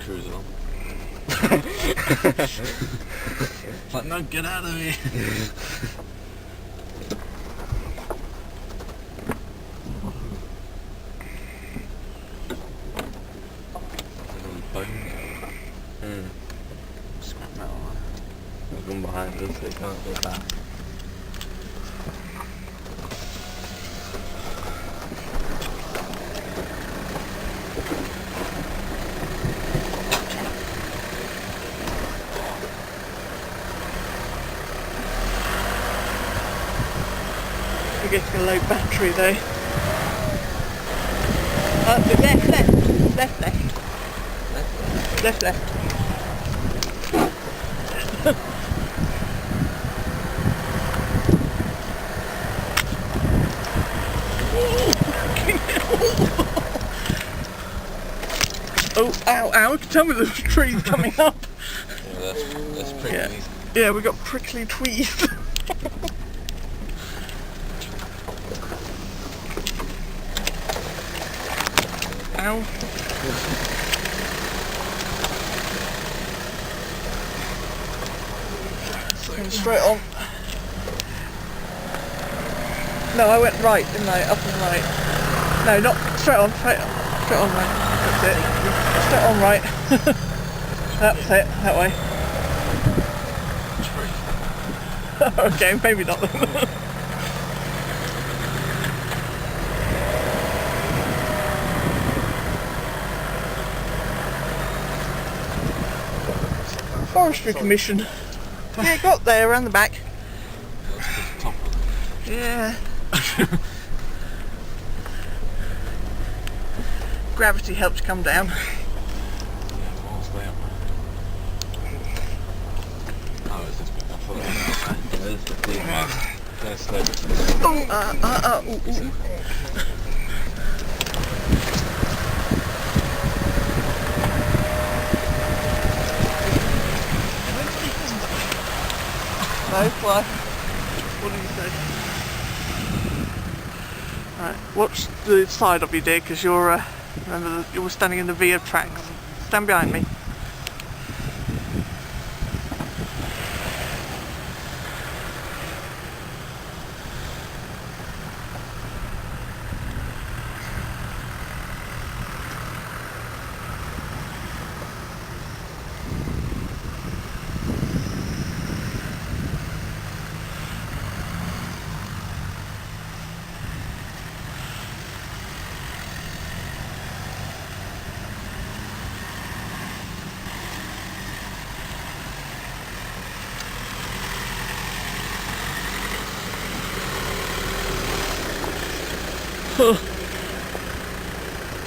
cruise along. It's like, no, get out of here. Scrap metal, right? There's one behind us, so you can't go back. We're getting a low battery though. Left, left. Left, left. Left, left. Oh, ow, ow, you can tell me there's trees coming up. Yeah, that's pretty Yeah. easy. Yeah, we got prickly tweeds. Ow. Going straight on. No, I went right, didn't I? Up and right. No, not straight on, straight on. Straight on right. That's it. Straight on right. That's it, that way. Okay, maybe not. Forestry Commission. Yeah, got there around the back. Yeah. Gravity helps come down. Yeah, miles way up. Oh, it's this bit. I thought There's the thing. there's slope. Ooh. No, why? What did you say? Right, watch the side of you, dear, because you're, remember, you were standing in the V of tracks. Stand behind me.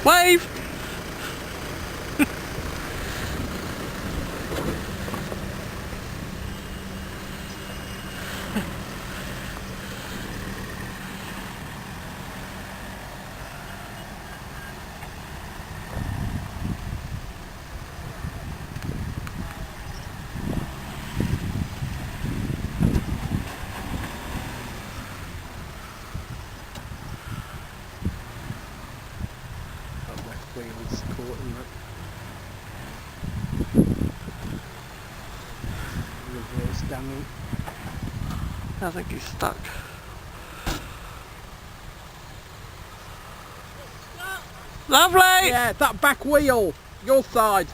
Wave! Wheels caught in that. Reverse damming. I think he's stuck. Lovely! Yeah, that back wheel! Your side!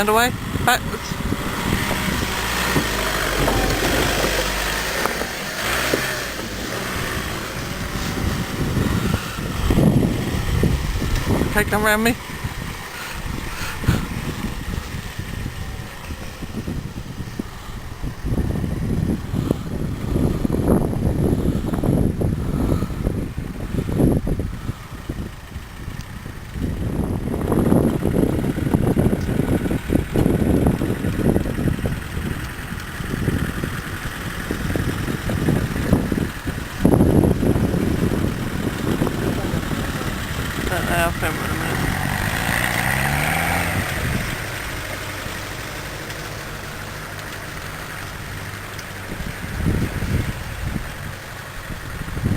Stand away. Backwards. Okay, come round me.